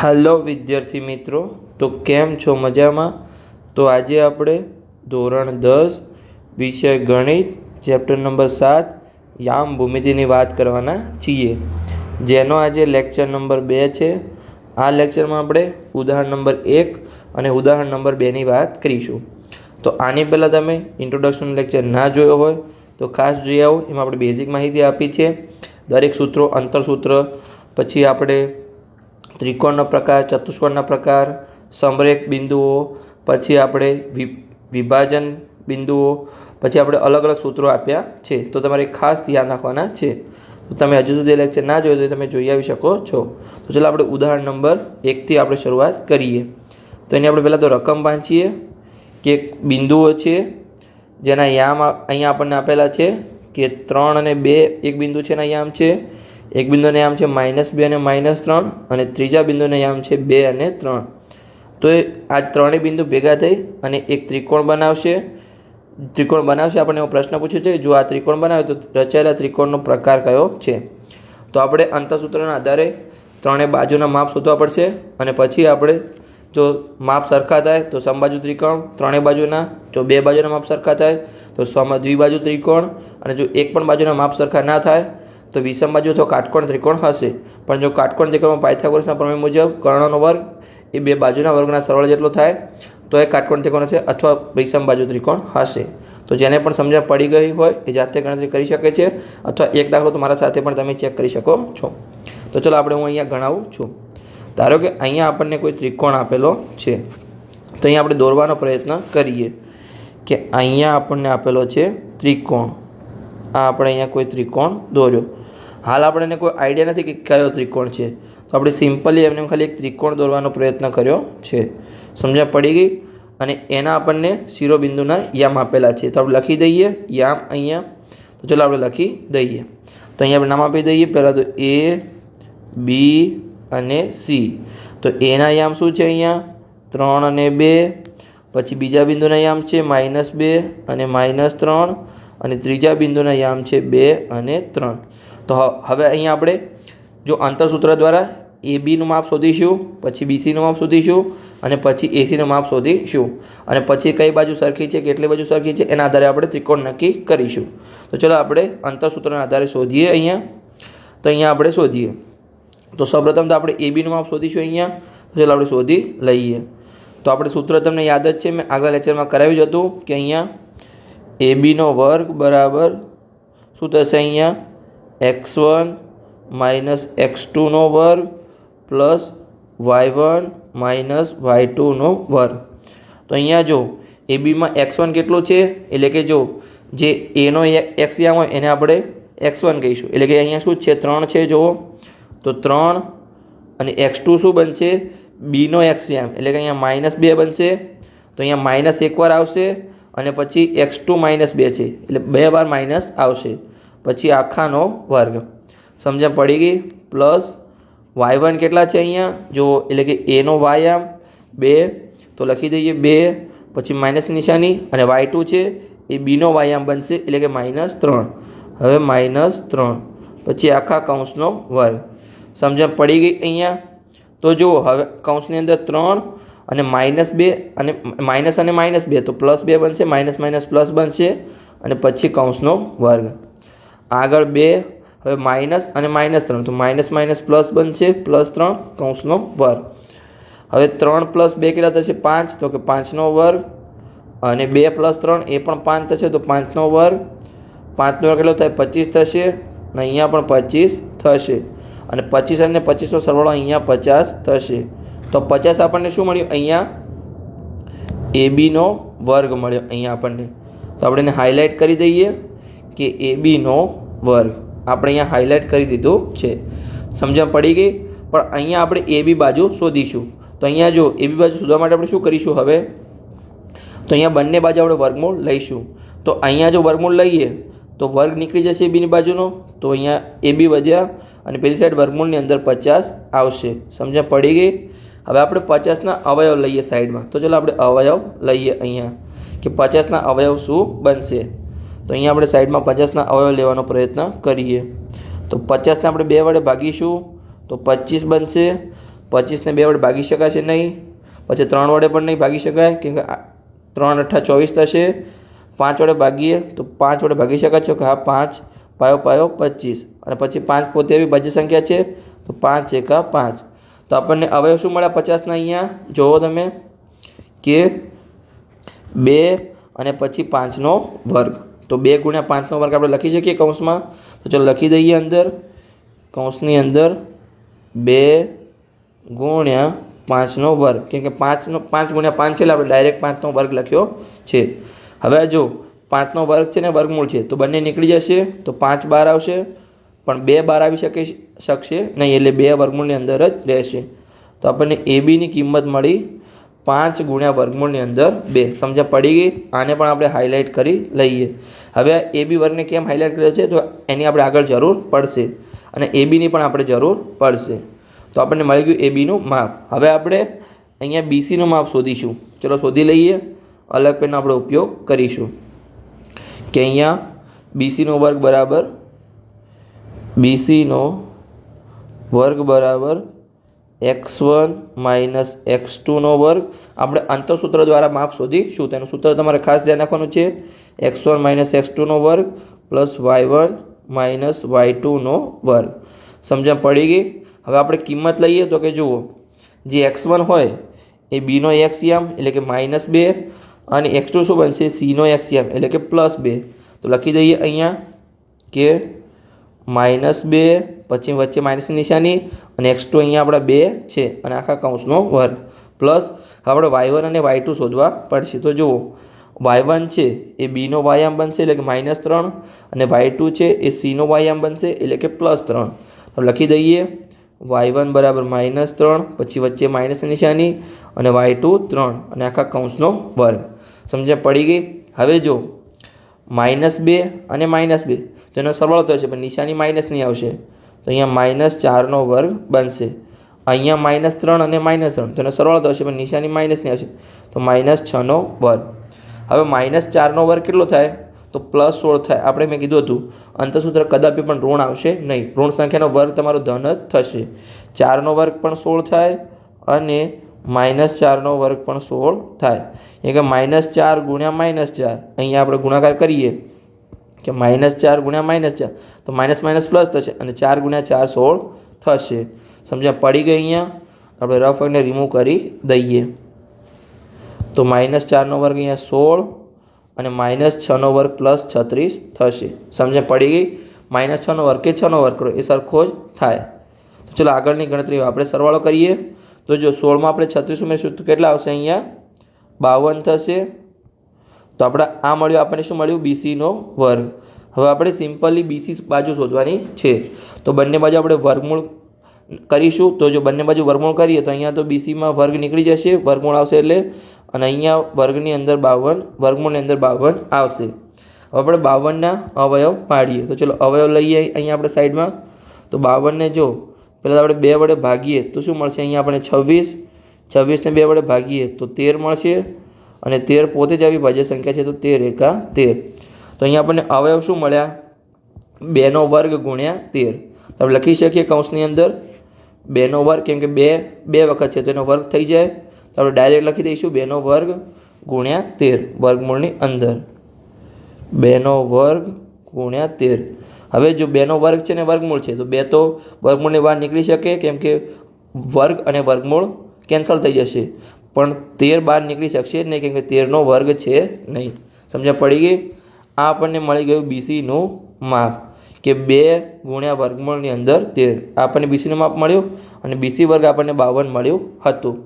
Hello विद्यार्थी मित्रों, तो केम छो मजामां। तो आज આપણે ધોરણ 10 વિષય ગણિત ચેપ્ટર નંબર 7 યામ ભૂમિતિની વાત કરવાના છીએ, જેનો આજે લેક્ચર નંબર 2 છે। આ લેક્ચરમાં આપણે ઉદાહરણ નંબર 1 અને ઉદાહરણ નંબર 2 ની વાત કરીશું। તો આની પહેલાં તમે ઇન્ટ્રોડક્શન લેક્ચર ના જોયો હોય તો ખાસ જોઈ આવો। એમાં આપણે બેઝિક માહિતી આપી છે, દરેક સૂત્રો, અંતરસૂત્ર, પછી આપણે ત્રિકોણનો પ્રકાર, ચતુષ્કોણના પ્રકાર, સમરેખ બિંદુઓ, પછી આપણે વિભાજન બિંદુઓ, પછી આપણે અલગ અલગ સૂત્રો આપ્યા છે। તો તમારે ખાસ ધ્યાન રાખવાના છે। તો તમે હજુ સુધી લેક્ચર ના જોયો તો તમે જોઈ આવી શકો છો। તો ચાલો આપણે ઉદાહરણ નંબર 1થી આપણે શરૂઆત કરીએ। તો એની આપણે પહેલાં તો રકમ વાંચીએ કે બિંદુઓ છે જેના યામ અહીંયા આપણને આપેલા છે કે 3 અને 2 એક બિંદુ છે એના યામ છે, એક બિંદુને યામ છે -2 અને -3, અને ત્રીજા બિંદુને યામ છે 2 અને 3। તો આ ત્રણેય બિંદુ ભેગા થઈ અને એક ત્રિકોણ બનાવશે। આપણને એવો પ્રશ્ન પૂછ્યો છે, જો આ ત્રિકોણ બનાવે તો રચાયેલા ત્રિકોણનો પ્રકાર કયો છે। તો આપણે અંતરસૂત્રના આધારે ત્રણેય બાજુના માપ શોધવા પડશે, અને પછી આપણે જો માપ સરખા થાય તો સમબાજુ ત્રિકોણ ત્રણેય બાજુના, જો બે બાજુના માપ સરખા થાય તો દ્વિબાજુ ત્રિકોણ, અને જો એક પણ બાજુના માપ સરખા ના થાય તો વિષમ બાજુ અથવા કાટકોણ ત્રિકોણ હશે। પણ જો કાટકોણ ત્રિકોણમાં પાયથાગોરસના પ્રમેય મુજબ કર્ણનો વર્ગ એ બે બાજુના વર્ગના સરવાળા જેટલો થાય તો એ કાટકોણ ત્રિકોણ હશે અથવા વિષમ બાજુ ત્રિકોણ હશે। તો જેને પણ સમજણ પડી ગઈ હોય એ જાતે ગણતરી કરી શકે છે, અથવા એક દાખલો તો મારા સાથે પણ તમે ચેક કરી શકો છો। તો ચલો આપણે હું અહીંયા ગણાવું છું। ધારો કે અહીંયા આપણને કોઈ ત્રિકોણ આપેલો છે, તો અહીંયા આપણે દોરવાનો પ્રયત્ન કરીએ કે અહીંયા આપણને આપેલો છે ત્રિકોણ। આ આપણે અહીંયા કોઈ ત્રિકોણ દોર્યો। હાલ આપણને કોઈ આઈડિયા નથી કે કયો ત્રિકોણ છે, તો આપણે સિમ્પલી એમને ખાલી એક ત્રિકોણ દોરવાનો પ્રયત્ન કર્યો છે। સમજણ પડી ગઈ? અને એના આપણને શિરોબિંદુના યામ આપેલા છે, તો આપણે લખી દઈએ યામ અહીંયા। તો ચલો આપણે લખી દઈએ। તો અહીંયા આપણે નામ આપી દઈએ, પહેલાં તો A, B અને C। તો એના યામ શું છે અહીંયા 3 અને 2, પછી બીજા બિંદુના યામ છે -2 અને -3, અને ત્રીજા બિંદુના યામ છે 2 અને 3। તો હવે અહીંયા આપણે જો અંતરસૂત્ર દ્વારા ABનું માપ શોધીશું, પછી BCનું માપ શોધીશું, અને પછી ACનું માપ શોધીશું, અને પછી કઈ બાજુ સરખી છે, કેટલી બાજુ સરખી છે એના આધારે આપણે ત્રિકોણ નક્કી કરીશું। તો ચલો આપણે અંતરસૂત્રના આધારે શોધીએ અહીંયા। તો અહીંયા આપણે શોધીએ, તો સૌપ્રથમ તો આપણે ABનું માપ શોધીશું અહીંયા। તો ચલો આપણે શોધી લઈએ। તો આપણે સૂત્ર તમને યાદ જ છે, મેં આગલા લેક્ચરમાં કરાવ્યું જ હતું કે અહીંયા ABનો વર્ગ બરાબર શું થશે, અહીંયા x1 - x2 નો વર્ગ પ્લસ y1 - y2 નો વર્ગ। તો અહીંયા જો ABમાં x1 કેટલું છે, એટલે કે જો જે એનો x યામ હોય એને આપણે x1 કહીશું, એટલે કે અહીંયા શું છે 3 છે જુઓ। તો 3 અને x2 શું બનશે, બીનો x યામ, એટલે કે અહીંયા -2 બનશે। તો અહીંયા માઇનસ એકવાર આવશે, અને પછી x2 -2 છે એટલે 2 વાર માઇનસ આવશે, પછી આખાનો વર્ગ। સમજણ પડી ગઈ? પ્લસ y1 કેટલા છે અહીંયા જો, એટલે કે એનો y આમ 2, તો લખી દઈએ 2, પછી માઇનસ નિશાની, અને y2 છે એ બીનો y આમ બનશે, એટલે કે -3। હવે -3 પછી આખા કૌંસનો વર્ગ। સમજણ પડી ગઈ અહીંયા? તો જુઓ હવે કૌંસની અંદર 3 અને -2 અને -2 તો +2 બનશે, માઇનસ પ્લસ બનશે, અને પછી કૌંસનો વર્ગ। આગળ 2, હવે માઇનસ અને -3 તો માઇનસ પ્લસ બનશે, +3 કૌંસનો વર્ગ। હવે 3 + 2 કેટલા થશે 5, તો કે 5નો વર્ગ, અને 2 + 3 એ પણ 5 થશે, તો 5નો વર્ગ। 5નો વર્ગ કેટલો થાય 25 થશે, અને અહીંયા પણ 25 થશે, અને 25 અને 25નો સરવાળો અહીંયા 50 થશે। તો 50 આપણને શું મળ્યું, અહીંયા ABનો વર્ગ મળ્યો અહીંયા આપણને। તો આપણે એને હાઇલાઇટ કરી દઈએ કે ABનો વર્ગ આપણે અહીંયા હાઇલાઇટ કરી દીધું છે। સમજણ પડી ગઈ? પણ અહીંયા આપણે AB બાજુ શોધીશું। તો અહીંયા જો AB બાજુ શોધવા માટે આપણે શું કરીશું, હવે તો અહીંયા બંને બાજુ આપણે વર્ગમૂળ લઈશું। તો અહીંયા જો વર્ગમૂળ લઈએ તો વર્ગ નીકળી જશે ABની બાજુનો, તો અહીંયા AB વધ્યા, અને પેલી સાઈડ વર્ગમૂળની અંદર 50 આવશે। સમજણ પડી ગઈ? હવે આપણે 50ના અવયવ લઈએ સાઈડમાં। તો ચાલો આપણે અવયવ લઈએ અહીંયા કે 50ના અવયવ શું બનશે। તો અહીંયા આપણે સાઈડમાં 50ના અવયવ લેવાનો પ્રયત્ન કરીએ। તો 50ને આપણે 2 વડે ભાગીશું તો 25 બનશે, 25ને 2 વડે ભાગી શકાશે નહીં, પછી 3 વડે પણ નહીં ભાગી શકાય કેમ કે 3 × 8 = 24 થશે. 5 વડે ભાગીએ તો 5 વડે ભાગી શકાય છે કે હા 5 પાયો પાયો 25 અને પછી 5 પોતે એવી ભાજ્ય સંખ્યા છે તો 5 × 5. તો આપણને અવયવ શું મળ્યા 50ના? અહીંયા જુઓ તમે કે 2 અને પછી 5નો વર્ગ. તો 2 × 5નો વર્ગ આપણે લખી શકીએ કૌંસમાં. તો ચાલો લખી દઈએ અંદર કૌંસની અંદર 2 × 5નો વર્ગ કેમ કે 5 × 5 છે એટલે આપણે ડાયરેક્ટ 5નો વર્ગ લખ્યો છે. હવે જો 5નો વર્ગ છે ને વર્ગમૂળ છે તો બંને નીકળી જશે તો 5 બહાર આવશે પણ 2 બહાર આવી શકશે નહીં એટલે 2 વર્ગમૂળની અંદર જ રહેશે. તો આપણને ABની કિંમત મળી 5 × વર્ગમૂળની અંદર 2. સમજ પડી ગઈ? આને પણ આપણે હાઇલાઇટ કરી લઈએ. હવે AB વર્ગને કેમ હાઇલાઇટ કર્યો છે તો એની આપણે આગળ જરૂર પડશે અને ABની પણ આપણે જરૂર પડશે. તો આપણને મળી ગયું ABનું માપ. હવે આપણે અહીંયા BCનું માપ શોધીશું. ચલો શોધી લઈએ. અલગ પેનનો આપણે ઉપયોગ કરીશું કે અહીંયા BCનો વર્ગ બરાબર x1 - x2નો વર્ગ. આપણે અંતરસૂત્ર દ્વારા માપ શોધીશું. તેનું સૂત્ર તમારે ખાસ ધ્યાન રાખવાનું છે. x1 - x2નો વર્ગ પ્લસ y1 - y2નો વર્ગ. સમજણ પડી ગઈ? હવે આપણે કિંમત લઈએ તો કે જુઓ જે x1 હોય એ bનો LCM એટલે કે -2 અને x2 શું બનશે cનો LCM એટલે કે +2. તો લખી દઈએ અહીંયા કે -2 પછી વચ્ચે માઇનસની નિશાની અને x2 અહીંયા આપણા 2 છે અને આખા કૌંસનો વર્ગ પ્લસ આપણે y1 અને y2 શોધવા પડશે. તો જુઓ y1 છે એ bનો y બનશે એટલે કે -3 અને y2 છે એ cનો y બનશે એટલે કે +3. તો લખી દઈએ y1 = -3 પછી વચ્ચે માઇનસની નિશાની અને y2 3 અને આખા કૌંસનો વર્ગ. સમજ્યા પડી ગઈ? હવે જો -2 અને -2 તો એનો સરવાળો થશે પણ નિશાની માઇનસની આવશે તો અહીંયા -4નો વર્ગ બનશે. અહીંયા -3 અને -3 તો એનો સરવાળો થશે પણ નિશાની માઇનસની આવશે તો -6નો વર્ગ. હવે -4નો વર્ગ કેટલો થાય તો +16 થાય. આપણે મેં કીધું હતું અંતરસૂત્ર કદાપી પણ ઋણ આવશે નહીં. ઋણ સંખ્યાનો વર્ગ તમારો ધન જ થશે. 4નો વર્ગ પણ 16 થાય અને -4નો વર્ગ પણ 16 થાય. એટલે કે -4 × -4 અહીંયા આપણે ગુણાકાર કરીએ કે -4 × -4 તો માઇનસ પ્લસ થશે અને 4 × 4 16 થશે. સમજ્યા પડી ગઈ? અહીંયા આપણે રફ એને રિમૂવ કરી દઈએ તો -4નો વર્ગ અહીંયા 16 અને -6નો વર્ગ +36 થશે. સમજ્યા પડી ગઈ? -6નો વર્ગ કે 6નો વર્ગ કરો એ સરખો જ થાય. તો ચલો આગળની ગણતરી આપણે સરવાળો કરીએ. તો જો 16માં આપણે 36 ઉમેરીશું તો કેટલા આવશે? અહીંયા 52 થશે. તો આપણે આ મળ્યું આપણને શું મળ્યું BCનો વર્ગ. હવે આપણે સિમ્પલી BC બાજુ શોધવાની છે. તો બંને બાજુ આપણે વર્ગમૂળ કરીશું. તો જો બંને બાજુ વર્ગમૂળ કરીએ તો અહીંયા તો BCમાં વર્ગ નીકળી જશે વર્ગમૂળ આવશે એટલે અને અહીંયા વર્ગની અંદર 52 વર્ગમૂળની અંદર 52 આવશે. હવે આપણે 52ના અવયવ પાડીએ. તો ચલો અવયવ લઈએ અહીંયા આપણે સાઈડમાં. તો 52ને જો પહેલાં આપણે 2 વડે ભાગીએ તો શું મળશે? અહીંયા આપણે 26 26ને 2 વડે ભાગીએ તો 13 મળશે અને 13 પોતે જ આવી ભાજ્ય સંખ્યા છે તો 13 × 13. તો અહીંયા આપણને અવયવ શું મળ્યા? 2નો વર્ગ × 13. તો આપણે લખી શકીએ કૌંસની અંદર 2નો વર્ગ કેમ કે 2 વખત છે તો એનો વર્ગ થઈ જાય. તો આપણે ડાયરેક્ટ લખી દઈશું 2નો વર્ગ × 13 વર્ગમૂળની અંદર 2નો વર્ગ × 13. હવે જો 2નો વર્ગ છે ને વર્ગમૂળ છે તો 2 તો વર્ગમૂળની બહાર નીકળી શકે કેમ કે વર્ગ અને વર્ગમૂળ કેન્સલ થઈ જશે પણ 13 બહાર નીકળી શકશે જ નહીં કેમ કે 13નો વર્ગ છે નહીં. સમજ્યા પડી ગઈ? આ આપણને મળી ગયું BCનું માપ કે 2 × વર્ગમૂળની અંદર 13. આપણને BCનું માપ મળ્યું અને BC વર્ગ આપણને 52 મળ્યું હતું.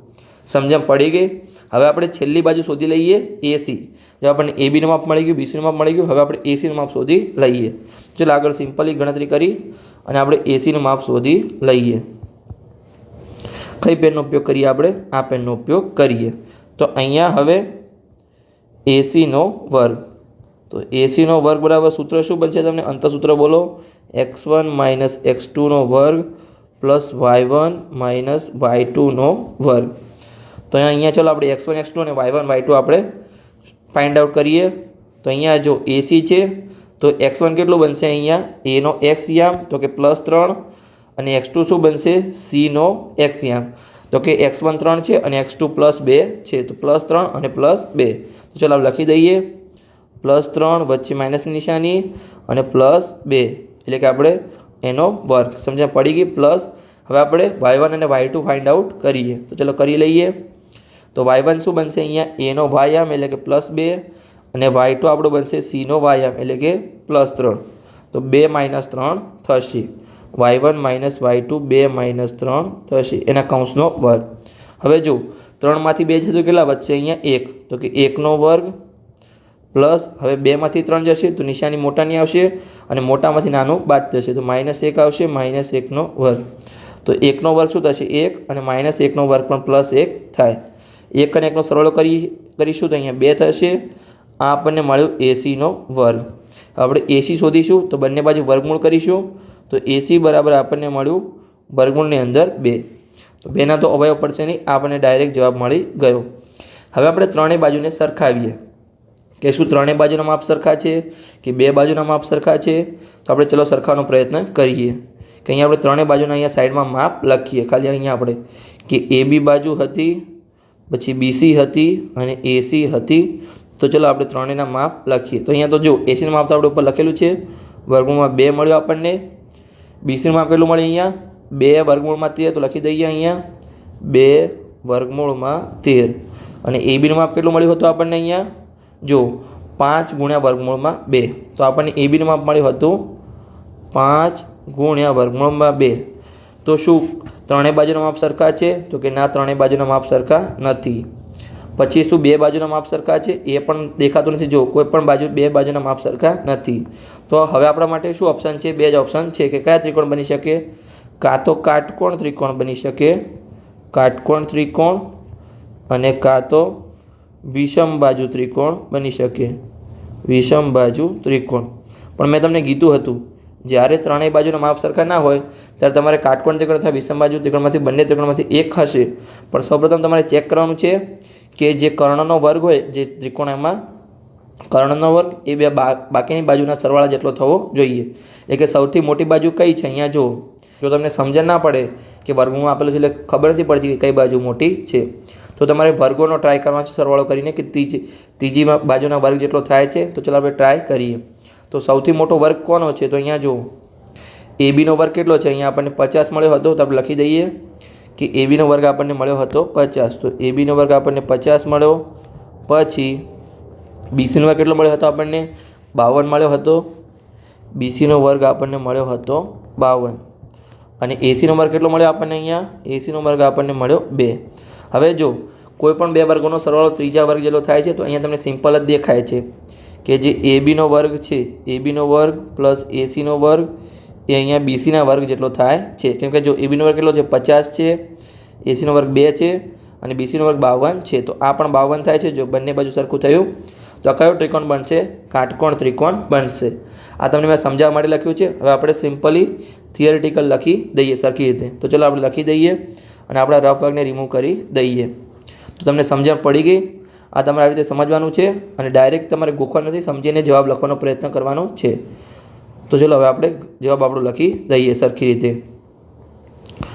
સમજણ પડી ગઈ? હવે આપણે છેલ્લી બાજુ શોધી લઈએ AC. જો આપણને ABનું માપ મળી ગયું BCનું માપ મળી ગયું હવે આપણે ACનું માપ શોધી લઈએ. ચલો આગળ સિમ્પલી ગણતરી કરી અને આપણે ACનું માપ શોધી લઈએ. કઈ પેનનો ઉપયોગ કરીએ? આપણે આ પેનનો ઉપયોગ કરીએ. તો અહીંયા હવે ACનો વર્ગ. તો ACનો વર્ગ બરાબર સૂત્ર શું બનશે? તમને અંતરસૂત્ર બોલો. x1 - x2નો વર્ગ પ્લસ y1 - y2નો વર્ગ. તો અહીંયા ચલો આપણે x1 x2 અને y1 y2 આપણે ફાઇન્ડ આઉટ કરીએ. તો અહીંયા જો AC છે તો x1 કેટલું બનશે? અહીંયા Aનો LCM તો કે +3 અને x2 શું બનશે? Cનો LCM. તો કે x1 3 છે અને x2 +2 છે, તો +3 અને +2. તો ચાલો આપણે લખી દઈએ +3 વચ્ચે માઇનસની નિશાની અને +2 એટલે કે આપણે એનો વર્ગ. સમજણ પડી ગઈ? પ્લસ હવે આપણે y1 અને y2 ફાઇન્ડ આઉટ કરીએ. તો ચાલો કરી લઈએ. તો y1 શું બનશે અહીંયા a નો y એટલે કે +2 અને y2 આપણું બનશે c નો y એટલે કે +3. તો 2 - 3 થશે. y1 - y2 2 - 3 થશે એના કૌંસનો વર્ગ. હવે જો 3માંથી 2 છે તો કેટલા વધશે અહીંયા 1, તો કે 1નો વર્ગ પ્લસ હવે 2માંથી 3 જશે તો નિશાની મોટાની આવશે અને મોટામાંથી નાનું બાદ થશે તો -1 આવશે, -1નો વર્ગ. તો 1નો વર્ગ શું થશે 1 અને -1નો વર્ગ પણ +1 થાય. 1 અને 1નો સરવાળો કરીશું તો અહીંયા 2 થશે. આ આપણને મળ્યું AC નો વર્ગ. આપણે AC શોધીશું તો બંને બાજુ વર્ગમૂળ કરીશું તો AC બરાબર આપણને મળ્યું વર્ગમૂળની અંદર 2. તો 2ના તો અવયવ પડશે નહીં, આપણને ડાયરેક્ટ જવાબ મળી ગયો. હવે આપણે ત્રણેય બાજુને સરખાવીએ કે શું ત્રણેય બાજુના માપ સરખા છે કે બે બાજુના માપ સરખા છે. તો આપણે ચલો સરખાવાનો પ્રયત્ન કરીએ કે અહીંયા આપણે ત્રણેય બાજુના અહીંયા સાઈડમાં માપ લખીએ. ખાલી અહીંયા આપણે કે AB બાજુ હતી, પછી BC હતી અને AC હતી. તો ચલો આપણે ત્રણેયના માપ લખીએ. તો અહીંયા તો જો ACનું માપ તો આપણે ઉપર લખેલું છે, વર્ગમૂળમાં 2 મળ્યો આપણને. BCનું માપ કેટલું મળે અહીંયા 2 વર્ગમૂળમાં 13, તો લખી દઈએ અહીંયા 2 વર્ગમૂળમાં 13. અને ABનું માપ કેટલું મળ્યું હતું આપણને અહીંયા જો 5 × વર્ગમૂળમાં 2, તો આપણને ABનું માપ મળ્યું હતું 5 × વર્ગમૂળમાં 2. તો શું ત્રણેય બાજુના માપ સરખા છે? તો કે ના, ત્રણેય બાજુના માપ સરખા નથી. પછી શું બે બાજુના માપ સરખા છે? એ પણ દેખાતું નથી. જો કોઈ પણ બાજુ બે બાજુના માપ સરખા નથી. તો હવે આપણા માટે શું ઓપ્શન છે? બે જ ઓપ્શન છે કે કયા ત્રિકોણ બની શકે? કાં તો કાટકોણ ત્રિકોણ બની શકે, કાટકોણ ત્રિકોણ, અને કાં તો વિષમ બાજુ ત્રિકોણ બની શકે, વિષમ બાજુ ત્રિકોણ. પણ મેં તમને કીધું હતું જ્યારે ત્રણેય બાજુના માપ સરખા ના હોય ત્યારે તમારે કાટકોણ ત્રિકોણ અથવા વિષમ બાજુ ત્રિકોણમાંથી બંને ત્રિકોણમાંથી એક હશે. પણ સૌપ્રથમ તમારે ચેક કરવાનું છે કે જે કર્ણનો વર્ગ હોય જે ત્રિકોણમાં કર્ણનો વર્ગ એ બે બાકીની બાજુના સરવાળા જેટલો થવો જોઈએ. એટલે કે સૌથી મોટી બાજુ કઈ છે? અહીંયા જો તમને સમજણ ના પડે કે વર્ગમાં આપેલું છે એટલે ખબર નથી પડતી કે કઈ બાજુ મોટી છે, તો તમારે વર્ગોનો ટ્રાય કરવાનો છે સરવાળો કરીને કે ત્રીજી બાજુના વર્ગ જેટલો થાય છે. તો ચાલો આપણે ટ્રાય કરીએ. તો સૌથી મોટો વર્ગ કોનો છે? તો અહીંયા જો ABનો વર્ગ કેટલો છે? અહીંયા આપણને 50 મળ્યો હતો. તો આપણે લખી દઈએ કે ABનો વર્ગ આપણને મળ્યો હતો 50. તો ABનો વર્ગ આપણને 50 મળ્યો. પછી BCનો વર્ગ કેટલો મળ્યો હતો? આપણને 52 મળ્યો હતો. BCનો વર્ગ આપણને મળ્યો હતો 52. અને ACનો વર્ગ કેટલો મળ્યો આપણને? અહીંયા ACનો વર્ગ આપણને મળ્યો 2. હવે જો કોઈ પણ બે વર્ગોનો સરવાળો ત્રીજા વર્ગ જેટલો થાય છે તો અહીંયા તમને સિમ્પલ જ દેખાય છે કે જે ABનો વર્ગ છે, ABનો વર્ગ પ્લસ ACનો વર્ગ એ અહીંયા BCના વર્ગ જેટલો થાય છે. કેમ કે જો ABનો વર્ગ કેટલો છે? 50 છે, ACનો વર્ગ 2 છે અને BCનો વર્ગ 52 છે. તો આ પણ 52 થાય છે. જો બંને બાજુ સરખું થયું તો આ કયો ત્રિકોણ બનશે? કાટકોણ ત્રિકોણ બનશે. આ તમને મેં સમજાવવા માટે લખ્યું છે. હવે આપણે સિમ્પલી થિયરિટિકલ લખી દઈએ સરખી રીતે. તો ચલો આપણે લખી દઈએ અને આપણા રફ વર્ગને રિમૂવ કરી દઈએ. તો તમને સમજણ પડી ગઈ? આ તમારે આવી રીતે સમજવાનું છે અને ડાયરેક્ટ તમારે ગોખવા નથી, સમજીને જવાબ લખવાનો પ્રયત્ન કરવાનો છે. તો ચલો હવે આપણે જવાબ આપણો લખી દઈએ સરખી રીતે.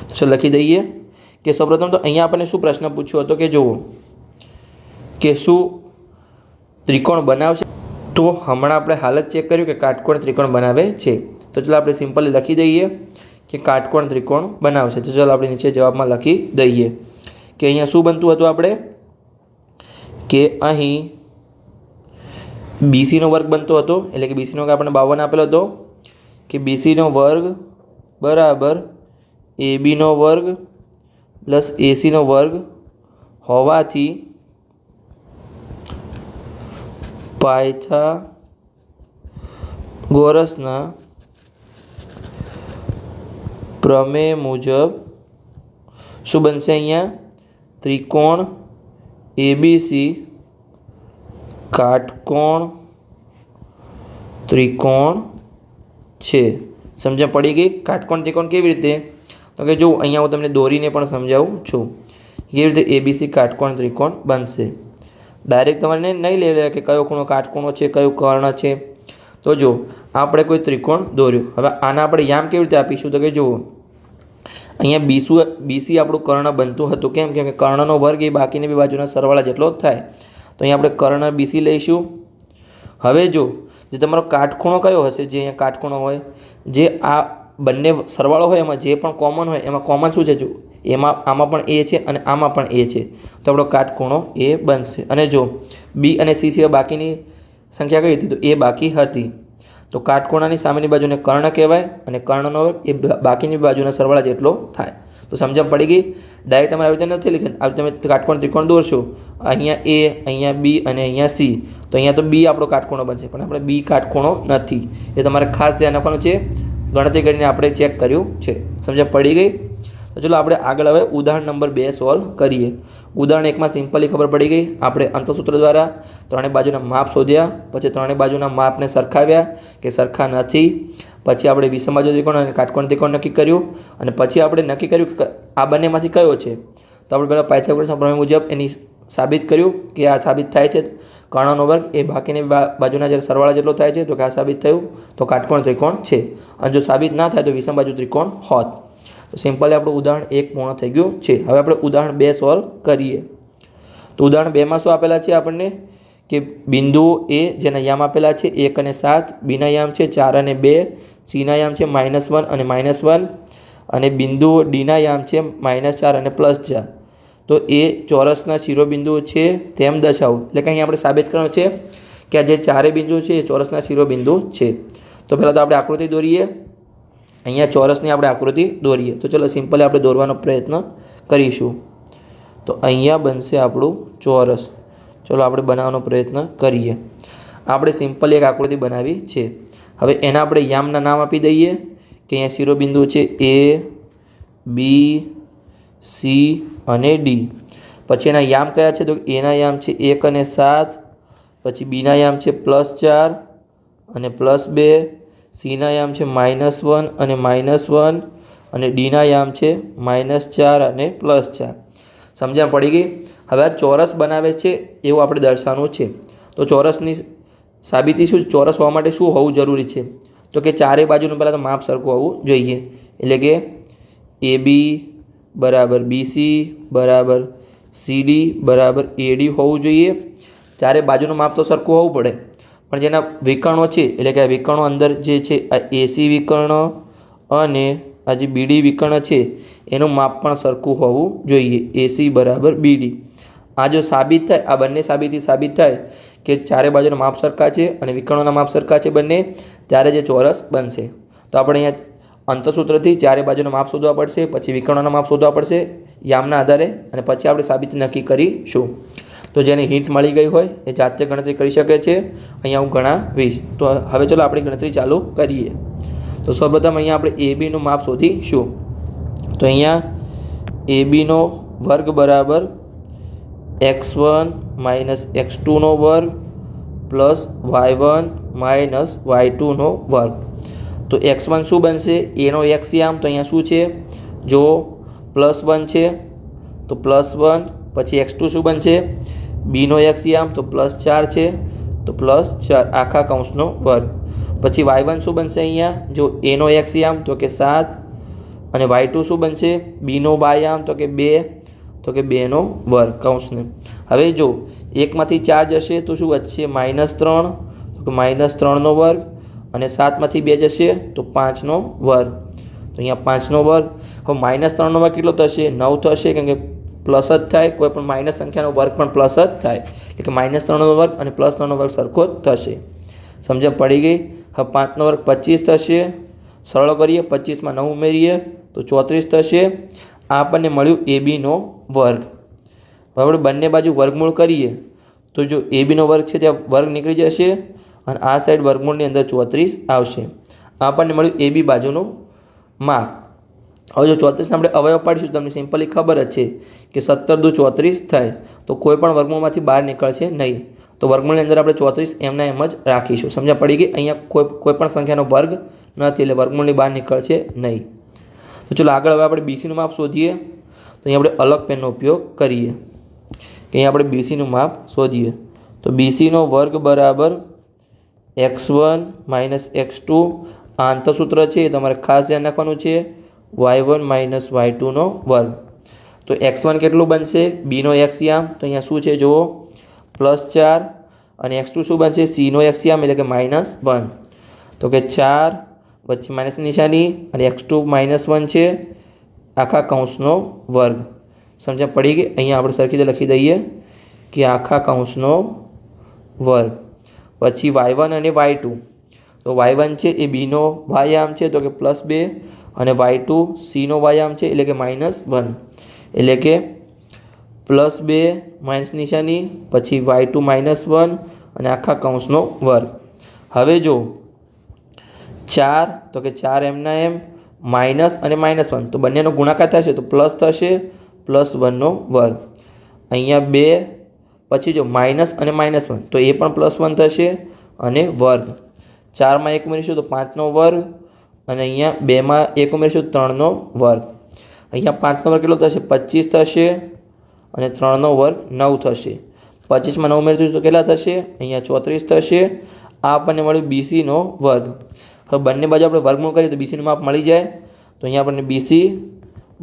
તો ચલો લખી દઈએ કે સૌપ્રથમ તો અહીંયા આપણને શું પ્રશ્ન પૂછ્યો હતો કે જુઓ કે શું ત્રિકોણ બનાવશે? તો હમણાં આપણે હાલ જ ચેક કર્યું કે કાટકોણ ત્રિકોણ બનાવે છે. તો ચલો આપણે સિમ્પલી લખી દઈએ કે કાટકોણ ત્રિકોણ બનાવશે. તો ચલો આપણે નીચે જવાબમાં લખી દઈએ કે અહીંયા શું બનતું હતું આપણે કે અહીં BCનો વર્ગ બનતો હતો. એટલે કે BCનો વર્ગ આપણને 52 આપેલો હતો કે BCનો વર્ગ બરાબર ABનો વર્ગ પ્લસ ACનો વર્ગ હોવાથી પાયથાગોરસના પ્રમેય મુજબ શું બનશે? અહીંયા ત્રિકોણ ABC કાટકોણ ત્રિકોણ છે. સમજણ પડી ગઈ? કાટકોણ ત્રિકોણ કેવી રીતે? તો કે જો અહીંયા હું તમને દોરીને પણ સમજાવું છું કેવી રીતે ABC કાટકોણ ત્રિકોણ બનશે. ડાયરેક્ટ તમારે નહીં લઈ લેવા કે કયો ખૂણો કાટકોણો છે, કયું કર્ણ છે. તો જો આપણે કોઈ ત્રિકોણ દોર્યો. હવે આના આપણે યામ કેવી રીતે આપીશું? તો કે જુઓ અહીંયા BC આપણું કર્ણ બનતું હતું. કેમ કે કર્ણનો વર્ગ એ બાકીની બે બાજુના સરવાળા જેટલો થાય. તો અહીંયા આપણે કર્ણ BC લઈશું. હવે જો જે તમારો કાટખૂણો કયો હશે, જે અહીંયા કાટખૂણો હોય, જે આ બંને સરવાળો હોય એમાં જે પણ કોમન હોય એમાં કોમન શું છે, જો એમાં આમાં પણ A છે અને આમાં પણ A છે, તો આપણો કાટખૂણો A બનશે. અને જો B અને C સિવાય બાકીની સંખ્યા કઈ હતી, તો A બાકી હતી. તો કાટખૂણાની સામેની બાજુને કર્ણ કહેવાય અને કર્ણનો વર્ગ એ બાકીની બાજુના સરવાળા જેટલો થાય. તો સમજણ પડી ગઈ. ડાયરેક્ટ તમારે આવી રીતે નથી લખી, આવી તમે કાટકોણ ત્રિકોણ દોરશો, અહીંયા A, અહીંયા B અને અહીંયા C, તો અહીંયા તો B આપણો કાટખૂણો બનશે, પણ આપણે B કાટખૂણો નથી. એ તમારે ખાસ ધ્યાન રાખવાનું છે. ગણતરી કરીને આપણે ચેક કર્યું છે. સમજણ પડી ગઈ. તો ચલો આપણે આગળ હવે ઉદાહરણ નંબર 2 સોલ્વ કરીએ. ઉદાહરણ 1માં સિમ્પલી ખબર પડી ગઈ. આપણે અંતસૂત્ર દ્વારા ત્રણેય બાજુના માપ શોધ્યા, પછી ત્રણેય બાજુના માપને સરખાવ્યા કે સરખા નથી, પછી આપણે વિષમ બાજુ ત્રિકોણ અને કાટકોણ ત્રિકોણ નક્કી કર્યું, અને પછી આપણે નક્કી કર્યું કે આ બંનેમાંથી કયો છે. તો આપણે પહેલાં પાયથાગોરસના પ્રમેય મુજબ એની સાબિત કર્યું કે આ સાબિત થાય છે. કર્ણનો વર્ગ એ બાકીની બાજુના જે સરવાળા જેટલો થાય છે, તો કે આ સાબિત થયું, તો કાટકોણ ત્રિકોણ છે. અને જો સાબિત ના થાય તો વિષમ બાજુ ત્રિકોણ હોત. તો સિમ્પલી આપણું ઉદાહરણ 1 પૂર્ણ થઈ ગયું છે. હવે આપણે ઉદાહરણ 2 સોલ્વ કરીએ. તો ઉદાહરણ 2માં શું આપેલા છે આપણને કે બિંદુઓ A જેના યામ આપેલા છે 1 અને 7, Bના યામ છે 4 અને 2, Cના યામ છે -1 અને -1, અને બિંદુઓ Dના યામ છે -4 અને +4. તો એ ચોરસના શિરોબિંદુઓ છે તેમ દર્શાવો. એટલે કે અહીં આપણે સાબિત કરવાનું છે કે આ જે ચારે બિંદુ છે એ ચોરસના શિરોબિંદુ છે. તો પહેલાં તો આપણે આકૃતિ દોરીએ. અહીંયા ચોરસની આપણે આકૃતિ દોરીએ. તો ચલો સિમ્પલી આપણે દોરવાનો પ્રયત્ન કરીશું. તો અહીંયા બનશે આપણું ચોરસ. ચલો આપણે બનાવવાનો પ્રયત્ન કરીએ. આપણે સિમ્પલી એક આકૃતિ બનાવી છે. હવે એના આપણે યામના નામ આપી દઈએ કે અહીંયા શિરોબિંદુ છે A, B, C અને D. પછી એના યામ કયા છે, તો એના યામ છે 1 અને 7, પછી Bના યામ છે +4 અને +2, Cના યામ છે -1 અને -1, અને Dના યામ છે -4 અને +4. સમજણ પડી ગઈ. હવે આ ચોરસ બનાવે છે એવું આપણે દર્શાવવાનું છે. તો ચોરસની સાબિતી શું, ચોરસ હોવા માટે શું હોવું જરૂરી છે, તો કે ચારે બાજુનું પહેલાં તો માપ સરખું હોવું જોઈએ. એટલે કે AB = BC = CD = AD હોવું જોઈએ. ચારે બાજુનું માપ તો સરખું હોવું પડે, પણ જેના વિકર્ણો છે, એટલે કે આ વિકર્ણો અંદર જે છે આ AC વિકર્ણ અને આ જે BD વિકર્ણ છે એનું માપ પણ સરખું હોવું જોઈએ. AC = BD. આ જો સાબિત થાય, આ બંને સાબિતી સાબિત થાય કે ચારે બાજુના માપ સરખા છે અને વિકર્ણોના માપ સરખા છે બંને, ત્યારે જે ચોરસ બનશે. તો આપણે અહીંયા અંતસૂત્રથી ચારે બાજુના માપ શોધવા પડશે, પછી વિકર્ણોના માપ શોધવા પડશે યામના આધારે, અને પછી આપણે સાબિતી નક્કી કરીશું. તો જેને હિન્ટ મળી ગઈ હોય એ જાતે ગણતરી કરી શકે છે. અહીંયા હું ગણાવીશ. તો હવે ચલો આપણી ગણતરી ચાલુ કરીએ. તો સૌપ્રથમ અહીંયા આપણે ABનું માપ શોધીશું. તો અહીંયા ABનો વર્ગ બરાબર x1 - x2 નો વર્ગ પ્લસ y1 - y2 નો વર્ગ. તો x1 શું બનશે, એનો x યામ, તો અહીંયા શું છે, જો +1 છે તો +1, પછી x2 શું બનશે, Bનો x યામ, તો +4 છે તો +4 આખા કૌંસનો વર્ગ. પછી y1 શું બનશે, અહીંયા જો એનો x યામ તો કે 7, અને y2 શું બનશે, Bનો y યામ તો કે 2, તો કે 2નો વર્ગ કૌંસને. હવે જો 1માંથી 4 જશે તો શું વધશે, -3, તો કે -3નો વર્ગ, અને 7માંથી 2 જશે તો 5નો વર્ગ, તો અહીંયા 5નો વર્ગ. હવે -3નો વર્ગ કેટલો થશે, 9 થશે, કેમ કે પ્લસ જ થાય, કોઈ પણ માઇનસ સંખ્યાનો વર્ગ પણ પ્લસ જ થાય, એટલે કે -3નો વર્ગ અને +3નો વર્ગ સરખો જ થશે. સમજણ પડી ગઈ. હવે 5નો વર્ગ 25 થશે. સરળ કરીએ, 25માં 9 ઉમેરીએ તો 34 થશે. આ આપણને મળ્યું ABનો વર્ગ. હવે આપણે બંને બાજુ વર્ગમૂળ કરીએ તો જો ABનો વર્ગ છે ત્યાં વર્ગ નીકળી જશે, અને આ સાઈડ વર્ગમૂળની અંદર 34 આવશે. આ આપણને મળ્યું AB બાજુનું માપ. હવે જો 34 આપણે અવયવ પાડીશું, તમને સિમ્પલી ખબર જ છે કે 17 દુ 34 થાય, તો કોઈ પણ વર્ગમૂળમાંથી બહાર નીકળશે નહીં. તો વર્ગમૂળની અંદર આપણે 34 એમના એમ જ રાખીશું. સમજણ પડી ગઈ. અહીંયા કોઈ પણ સંખ્યાનો વર્ગ નથી, એટલે વર્ગમૂળની બહાર નીકળશે નહીં. તો ચલો આગળ હવે આપણે BCનું માપ શોધીએ. તો અહીંયા આપણે અલગ પેનનો ઉપયોગ કરીએ કે અહીંયા આપણે BCનું માપ શોધીએ. તો BCનો વર્ગ બરાબર x1 - x2. આ આંતરસૂત્ર છે, એ તમારે ખાસ ધ્યાન રાખવાનું છે. y1 માઇનસ y2નો વર્ગ. તો x1 કેટલું બનશે? બીનો એક્સયામ. તો અહીંયા શું છે જુઓ, +4. અને x2 શું બનશે? સીનો એક્સયામ એટલે કે -1. તો કે 4 વચ્ચે માઇનસ નિશાની અને x2 -1 છે આખા કૌંસનો વર્ગ. સમજણ પડી ગઈ? અહીંયા આપણે સરખી રીતે લખી દઈએ કે આખા કૌંસનો વર્ગ. પછી y1 અને y2. તો y1 છે એ બીનો વાયામ છે તો કે +2 અને y2 સીનો વાયામ છે એટલે કે -1. એટલે કે +2 માઇનસ નિશાની પછી y2 -1 અને આખા કૌંસનો વર્ગ. હવે જો 4 તો કે 4 એમના એમ માઇનસ અને -1 તો બંનેનો ગુણાકાર થશે તો પ્લસ થશે +1નો વર્ગ. અહીંયા 2 પછી જો માઇનસ અને -1 તો એ પણ +1 થશે અને વર્ગ. 4માં 1 ઉમેરીશું તો 5નો વર્ગ અને અહીંયા 2માં 1 ઉમેરીશું 3નો વર્ગ. અહીંયા 5નો વર્ગ કેટલો થશે? 25 થશે અને 3નો વર્ગ 9 થશે. 25માં 9 ઉમેરીશું તો કેટલા થશે? અહીંયા 34 થશે. આ આપણને મળ્યું BCનો વર્ગ. હવે બંને બાજુ આપણે વર્ગમૂળ કરીએ તો BCનું માપ મળી જાય. તો અહીંયા આપણને BC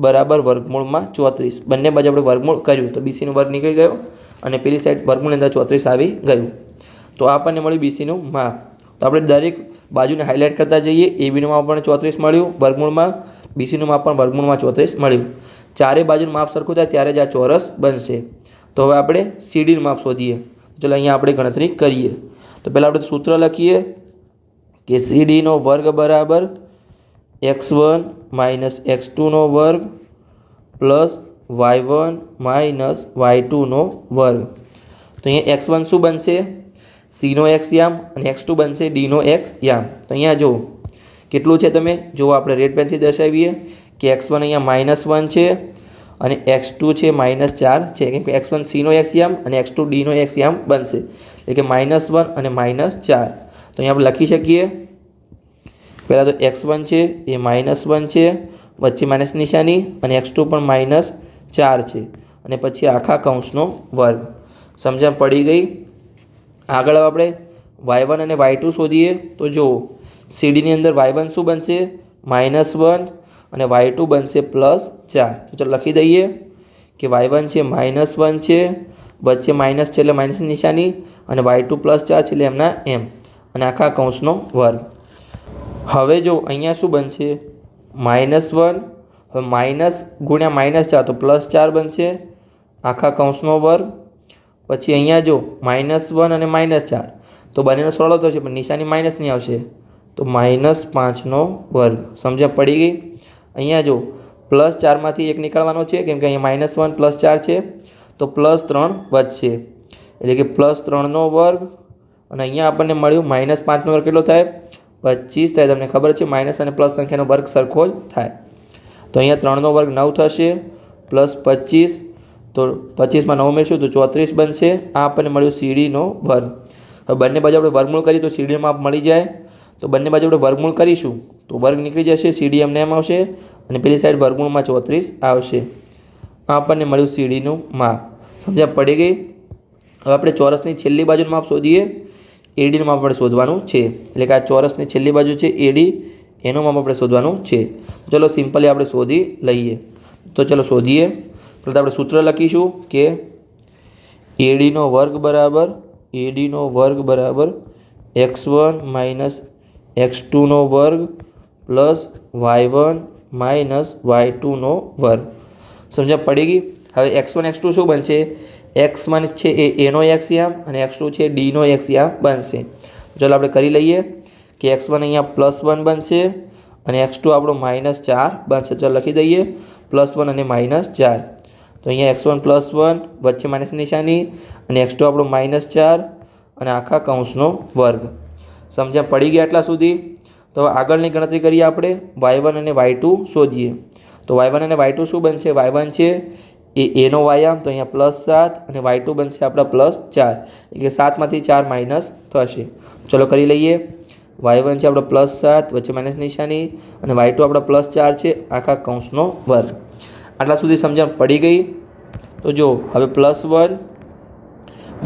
બરાબર વર્ગમૂળમાં 34. બંને બાજુ આપણે વર્ગમૂળ કર્યું તો BCનું વર્ગ નીકળી ગયો અને પેલી સાઈડ વર્ગમૂળની અંદર 34 આવી ગયું. તો આપણને મળ્યું BCનું માપ. તો આપણે દરેક બાજુને હાઇલાઇટ કરતા જઈએ. ABનું માપ પણ 34 મળ્યું વર્ગમૂળમાં, BCનું માપ પણ વર્ગમૂળમાં 34 મળ્યું. ચારે બાજુનું માપ સરખું થાય ત્યારે જ આ ચોરસ બનશે. તો હવે આપણે CDનું માપ શોધીએ. ચાલો અહીંયા આપણે ગણતરી કરીએ. તો પહેલાં આપણે સૂત્ર લખીએ કે CDનો વર્ગ બરાબર x1 માઇનસ x2નો વર્ગ પ્લસ y1 માઇનસ y2નો વર્ગ. તો અહીંયા x1 શું બનશે? સીનો એક્સયામ અને x2 બનશે ડીનો એક્સયામ. તો અહીંયા જુઓ કેટલું છે, તમે જુઓ આપણે રેડ પેનથી દર્શાવીએ કે x1 અહીંયા -1 છે અને x2 છે -4 છે કેમ કે x1 સીનો એક્સયામ અને x2 ડીનો એક્સયામ બનશે એટલે કે -1 અને -4. તો અહીંયા આપણે લખી શકીએ પહેલાં તો x1 છે એ -1 છે વચ્ચે માઇનસ નિશાની અને x2 પણ -4 છે અને પછી આખા કૌંસનો વર્ગ. સમજણ પડી ગઈ? આગળ આપણે y1 અને y2 શોધીએ. તો જુઓ સીડીની અંદર y1 શું બનશે? -1 અને y2 બનશે +4. તો ચાલો લખી દઈએ કે y1 છે -1 છે વચ્ચે માઇનસ છે એટલે માઇનસ નિશાની અને y2 +4 છે એટલે એમના એમ અને આખા કૌંસનો વર્ગ. હવે જો અહીંયા શું બનશે? -1 હવે માઇનસ ગુણ્યા -4 તો +4 બનશે આખા કૌંસનો વર્ગ. પછી અહીંયા જો -1 અને -4 તો બંનેનો સરવાળો થશે પણ નિશાની માઇનસની આવશે તો -5નો વર્ગ. સમજણ પડી ગઈ? અહીંયા જો +4માંથી 1 નીકળવાનો છે કેમ કે અહીંયા -1 +4 છે તો +3 વધશે એટલે કે +3નો વર્ગ. અને અહીંયા આપણને મળ્યું -5નો વર્ગ કેટલો થાય? 25 થાય. તમને ખબર છે માઇનસ અને પ્લસ સંખ્યાનો વર્ગ સરખો જ થાય. તો અહીંયા 3નો વર્ગ 9 થશે +25 તો 25માં 9 ઉમેરશું તો 34 બનશે. આ આપણને મળ્યું CDનો વર્ગ. હવે બંને બાજુ આપણે વર્ગમૂળ કરીએ તો CDનું માપ મળી જાય. તો બંને બાજુ આપણે વર્ગમૂળ કરીશું તો વર્ગ નીકળી જશે, CD એમને એમ આવશે અને પેલી સાઈડ વર્ગમૂળમાં 34 આવશે. આ આપણને મળ્યું CDનું માપ. સમજ્યા પડી ગઈ? હવે આપણે ચોરસની છેલ્લી બાજુનું માપ શોધીએ. ADનું માપ આપણે શોધવાનું છે એટલે કે આ ચોરસની છેલ્લી બાજુ છે AD એનું માપ આપણે શોધવાનું છે. ચલો સિમ્પલી આપણે શોધી લઈએ. તો ચલો શોધીએ. તો આપણે સૂત્ર લખીશું કે ADનો વર્ગ બરાબર x1 માઇનસ x2નો વર્ગ પ્લસ y1 માઇનસ y2નો વર્ગ. સમજણ પડી ગઈ? હવે x1 x2 શું બનશે? x1 છે એ એનો એક્સયામ અને x2 છે ડીનો એક્સયામ બનશે. ચાલો આપણે કરી લઈએ કે x1 અહીંયા +1 બનશે અને x2 આપણો -4 બનશે. ચાલો લખી દઈએ +1 અને -4. તો અહીંયા x1 +1 વચ્ચે માઇનસ નિશાની અને x2 આપણો -4 અને આખા કૌંસનો વર્ગ. સમજ્યા પડી ગયા આટલા સુધી? તો હવે આગળની ગણતરી કરીએ આપણે y1 અને y2 શોધીએ. તો y1 અને y2 શું બનશે? y1 છે એ એનો વાયામ તો અહીંયા +7 અને y2 બનશે આપણા +4 એટલે 7માંથી 4 માઇનસ થશે. ચલો કરી લઈએ. y1 છે આપણો +7 વચ્ચે માઇનસ નિશાની અને y2 આપણા +4 છે આખા કૌંસનો વર્ગ. આટલા સુધી સમજણ પડી ગઈ? તો જો હવે +1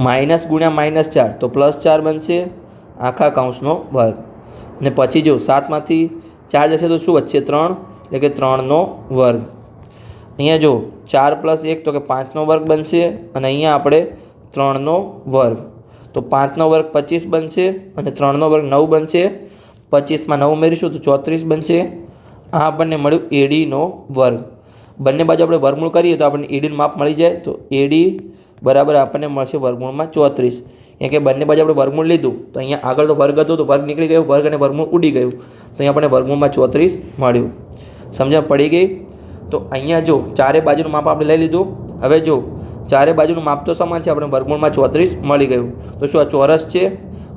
માઇનસ ગુણ્યા -4 તો +4 બનશે આખા કૌંસનો વર્ગ. અને પછી જો 7માંથી 4 જશે તો શું વધશે? 3 એટલે કે 3નો વર્ગ. અહીંયા જો 4 + 1 તો કે 5નો વર્ગ બનશે અને અહીંયા આપણે 3નો વર્ગ. તો 5નો વર્ગ 25 બનશે અને 3નો વર્ગ 9 બનશે. 25માં 9 ઉમેરીશું તો 34 બનશે. આ આપણને મળ્યું એડીનો વર્ગ. બંને બાજુ આપણે વર્ગમૂળ કરીએ તો આપણને એડીનું માપ મળી જાય. તો એડી બરાબર આપણને મળશે વર્ગમૂળમાં 34. કે બંને બાજુ આપણે વર્ગમૂળ લીધું તો અહીંયા આગળ તો વર્ગ હતો તો વર્ગ નીકળી ગયો, વર્ગ અને વર્ગમૂળ ઉડી ગયું, તો અહીંયા આપણને વર્ગમૂળમાં 34 મળ્યું. સમજણ પડી ગઈ? તો અહીંયા જો ચારે બાજુનું માપ આપણે લઈ લીધું. હવે જો ચારે બાજુનું માપ તો સમાન છે, આપણે વર્ગમૂળમાં 34 મળી ગયું. તો શું આ ચોરસ છે?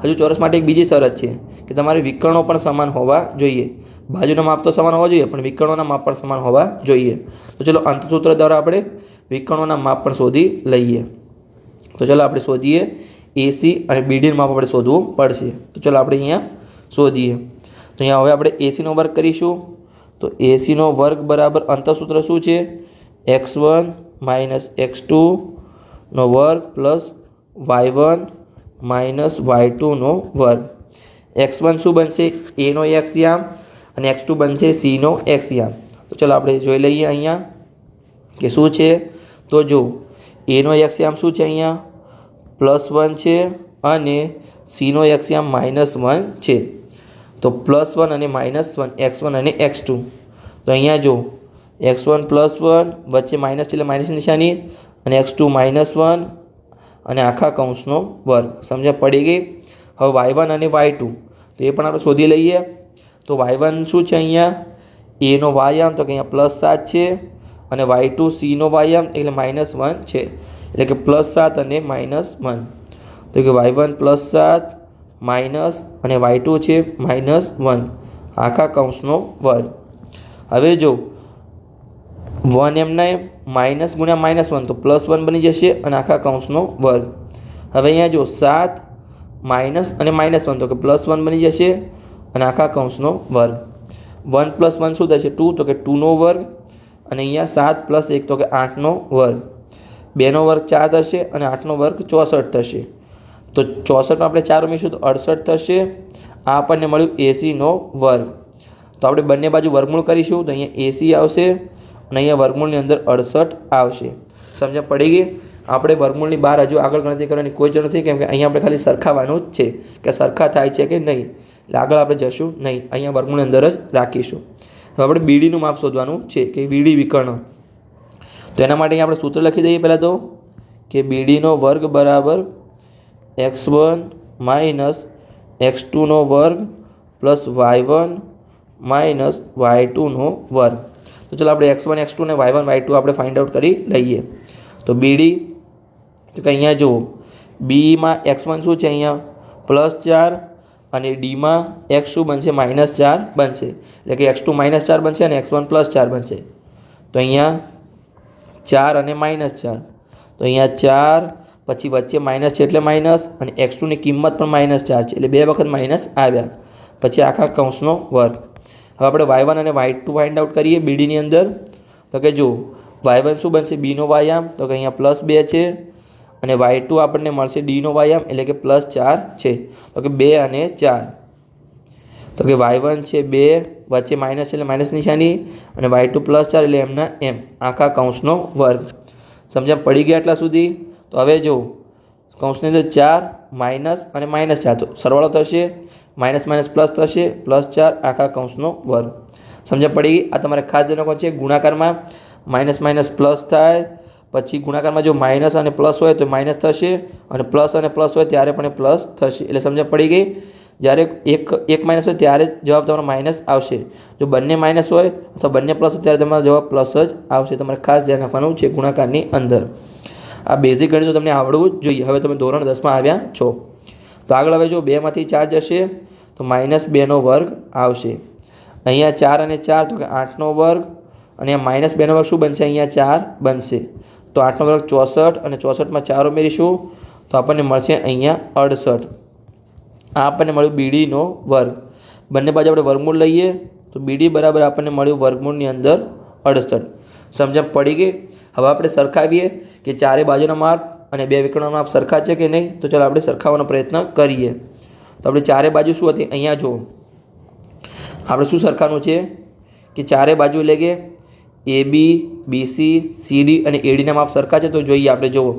હજુ ચોરસ માટે એક બીજી શરત છે કે તમારે વિકર્ણો પણ સમાન હોવા જોઈએ. બાજુના માપ તો સમાન હોવા જોઈએ પણ વિકર્ણોના માપ પણ સમાન હોવા જોઈએ. તો ચલો અંતસૂત્ર દ્વારા આપણે વિકર્ણોના માપ પણ શોધી લઈએ. તો ચલો આપણે શોધીએ. એસી અને બીડીનું માપ આપણે શોધવું પડશે. તો ચલો આપણે અહીંયા શોધીએ. તો અહીંયા હવે આપણે એસીનો વર્ગ કરીશું. તો એસીનો વર્ગ બરાબર અંતસૂત્ર શું છે? x1 - x2 નો વર્ગ પ્લસ y1 - y2 નો વર્ગ. x1 શું બનશે? a નો એક્સિયામ અને x2 બનશે c નો એક્સિયામ. તો ચલો આપણે જોઈ લઈએ અહીંયા કે શું છે. તો જો a નો એક્સિયામ શું છે? અહીંયા +1 છે અને c નો એક્સિયામ -1 છે. તો +1 અને -1 x1 અને x2. તો અહીંયા જો x1 +1 વચ્ચે માઇનસ એટલે માઇનસની નિશાની અને x2 -1 અને આખા કૌંસનો વર્ગ. સમજણ પડી ગઈ? હવે y1 અને y2 તો એ પણ આપણે શોધી લઈએ. તો y1 શું છે? અહીંયા a નો વાયામ તો કે અહીંયા +7 છે અને y2 c નો વાયામ એટલે -1 છે, એટલે કે +7 અને -1. તો કે y1 +7 માઇનસ અને y2 છે -1 આખા કૌંસનો વર્ગ. હવે જો 1 એમના માઇનસ ગુણ્યા -1 તો +1 બની જશે અને આખા કૌંસનો વર્ગ. હવે અહીંયા જો 7 માઇનસ અને -1 તો કે +1 બની જશે અને આખા કૌંસનો વર્ગ. 1 + 1 શું થશે? 2 તો કે 2નો વર્ગ અને અહીંયા 7 + 1 તો કે 8નો વર્ગ. 2નો વર્ગ 4 થશે અને 8નો વર્ગ 64 થશે. તો 64 આપણે 4 ઉમેરીશું તો 68 થશે. આ આપણને મળ્યું એસીનો વર્ગ. તો આપણે બંને બાજુ વર્ગમૂળ કરીશું તો અહીંયા એસી આવશે અને અહીંયા વર્ગમૂળની અંદર 68 આવશે. સમજણ પડી ગઈ? આપણે વર્ગમૂળની બહાર હજુ આગળ ગણતરી કરવાની કોઈ જરૂર નથી, કેમ કે અહીંયા આપણે ખાલી સરખાવવાનું જ છે કે સરખા થાય છે કે નહીં. એટલે આગળ આપણે જશું નહીં, અહીંયા વર્ગમૂળની અંદર જ રાખીશું. હવે આપણે બીડીનું માપ શોધવાનું છે કે બીડી વિકર્ણ. તો એના માટે અહીંયા આપણે સૂત્ર લખી દઈએ. પહેલાં તો કે બીડીનો વર્ગ બરાબર x1 - x2 નો વર્ગ પ્લસ y1 - y2 નો વર્ગ. તો ચાલો આપણે x1 x2 અને y1 y2 આપણે ફાઇન્ડ આઉટ કરી લઈએ. તો બીડી તો કે અહીંયા જુઓ બીમાં x1 શું છે? અહીંયા +4 અને ડીમાં x શું બનશે? -4 બનશે, એટલે કે x2 -4 બનશે અને x1 +4 બનશે. તો અહીંયા 4 અને -4 તો અહીંયા 4 પછી વચ્ચે માઇનસ છે એટલે માઇનસ અને x2ની કિંમત પણ -4 છે એટલે 2 વખત માઇનસ આવ્યા. પછી આખા કૌંસનો વર્ગ. હવે આપણે y1 અને y2 ફાઇન્ડ આઉટ કરીએ બીડીની અંદર. તો કે જો y1 શું બનશે? b નો વાયામ તો કે અહીંયા +2 છે અને y2 આપણને મળશે d નો વાયામ એટલે કે +4 છે. તો કે 2 અને 4 તો કે y1 છે 2 વચ્ચે માઇનસ એટલે માઇનસ નિશાની અને y2 +4 એટલે એમના એમ આખા કૌંસનો વર્ગ. સમજણ પડી ગયા એટલા સુધી? તો હવે જો કૌંસની અંદર 4 માઇનસ અને -4 તો સરવાળો થશે, માઇનસ પ્લસ થશે, +4 આખા કૌંસનો વર્ગ. સમજણ પડી ગઈ? આ તમારે ખાસ ધ્યાન રાખવાનું છે. ગુણાકારમાં માઇનસ પ્લસ થાય, પછી ગુણાકારમાં જો માઇનસ અને પ્લસ હોય તો માઇનસ થશે અને પ્લસ હોય ત્યારે પણ પ્લસ થશે. એટલે સમજણ પડી ગઈ? જ્યારે એક માઇનસ હોય ત્યારે જવાબ તમારો માઇનસ આવશે. જો બંને માઇનસ હોય અથવા બંને પ્લસ હોય ત્યારે તમારો જવાબ પ્લસ જ આવશે. તમારે ખાસ ધ્યાન રાખવાનું છે ગુણાકારની અંદર. આ બેઝિક ગણિત તમને આવડવું જ જોઈએ. હવે તમે ધોરણ 10માં આવ્યા છો. તો આગળ હવે જો 2 માંથી 4 જશે તો -2 નો વર્ગ આવશે. અહીંયા 4 અને 4 તો કે 8 નો વર્ગ અને -2 નો વર્ગ શું બનશે? અહીંયા 4 બનશે. તો 8 નો વર્ગ 64 અને 64માં 4 ઉમેરીશું તો આપણને મળશે અહીંયા 68. આ આપણને મળ્યું બીડીનો વર્ગ. બંને બાજુ આપણે વર્ગમૂળ લઈએ તો બીડી બરાબર આપણને મળ્યું વર્ગમૂળની અંદર 68. સમજણ પડી ગઈ? હવે આપણે સરખાવીએ કે ચારે બાજુના માપ અને બે વિકર્ણોના માપ સરખા છે કે નહીં. તો ચાલો આપણે સરખાવવાનો પ્રયત્ન કરીએ. તો આપણે ચારે બાજુ શું હતી? અહીંયા જુઓ આપણે શું સરખાનું છે કે ચારે બાજુ એટલે કે AB, BC, CD અને ADના માપ સરખા છે. તો જોઈએ આપણે જુઓ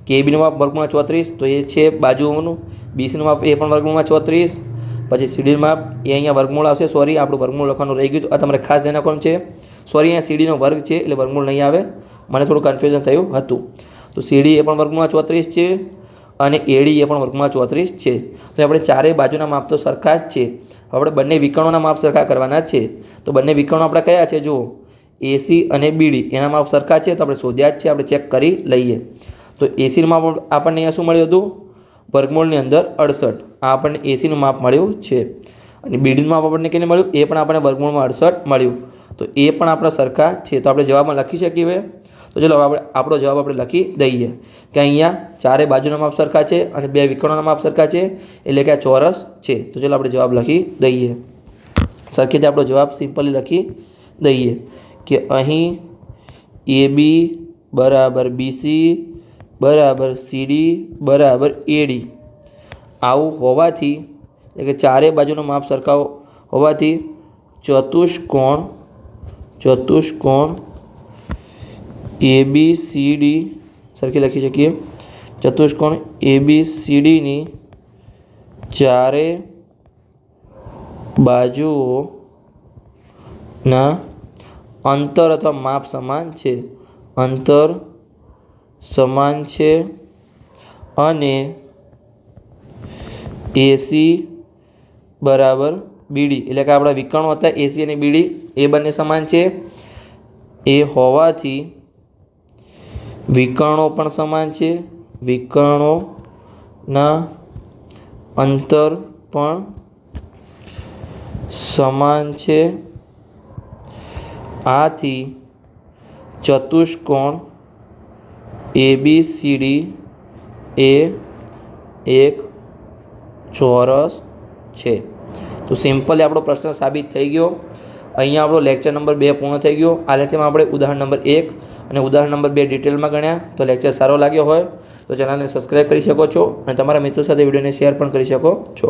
કે ABનું માપ વર્ગમૂળ 34, તો એ છે બાજુઓનું. BCનું માપ એ પણ વર્ગમૂળમાં 34. પછી CDનું માપ એ અહીંયા વર્ગમૂળ આવશે. સોરી, આપણું વર્ગમૂળ લખવાનું રહી ગયું. આ તમારે ખાસ ધ્યાન રાખવાનું છે. સોરી, અહીંયા CDનો વર્ગ છે એટલે વર્ગમૂળ નહીં આવે. મને થોડું કન્ફ્યુઝન થયું હતું. તો CD એ પણ વર્ગમૂળમાં 34 છે અને AD એ પણ વર્ગમૂળમાં 34 છે. તો આપણે ચારેય બાજુના માપ તો સરખા જ છે. આપણે બંને વિકર્ણોના માપ સરખા કરવાના છે. તો બંને વિકર્ણો આપણા કયા છે? જુઓ, AC અને BD એના માપ સરખા છે. તો આપણે શોધ્યા જ છે, આપણે ચેક કરી લઈએ. તો ACનું માપ આપણને અહીંયા શું મળ્યું હતું? વર્ગમૂળની અંદર 68. આ આપણને ACનું માપ મળ્યું છે. અને BDનું માપ આપણને કેને મળ્યું? એ પણ આપણને વર્ગમૂળમાં 68 મળ્યું. તો એ પણ આપણા સરખા છે. તો આપણે જવાબમાં લખી શકીએ હવે. તો ચલો આપણો જવાબ આપણે લખી દઈએ કે અહીંયા ચારે બાજુના માપ સરખા છે અને બે વિકર્ણોના માપ સરખા છે, એટલે કે આ ચોરસ છે. તો ચલો આપણે જવાબ લખી દઈએ. સરખી રીતે આપણો જવાબ સિમ્પલી લખી દઈએ કે અહીં AB બરાબર BC બરાબર CD બરાબર AD આવું હોવાથી, એટલે કે ચારે બાજુનો માપ સરખા હોવાથી ચતુષ્કોણ ABCD સરખી લખી શકીએ. ચતુષ્કોણ ABCDની ચારે બાજુઓના અંતર અથવા માપ સમાન છે. અંતર સમાન છે અને AC બરાબર BD એટલે કે આપણા વિકર્ણો હતા AC અને BD એ બંને સમાન છે. એ હોવાથી વિકર્ણો પણ સમાન છે. વિકર્ણોના અંતર પણ સમાન છે. આથી ચતુષ્કોણ ABCD એ એક ચોરસ છે. તો સિમ્પલી આપણો પ્રશ્ન સાબિત થઈ ગયો. અહીંયા આપણો લેક્ચર નંબર 2 પૂર્ણ થઈ ગયો. આ લેક્ચરમાં આપણે ઉદાહરણ નંબર 1 અને ઉદાહરણ નંબર 2 ડિટેલમાં ગણ્યા. તો લેક્ચર સારો લાગ્યો હોય તો ચેનલને સબસ્ક્રાઈબ કરી શકો છો અને તમારા મિત્રો સાથે વિડીયોને શેર પણ કરી શકો છો.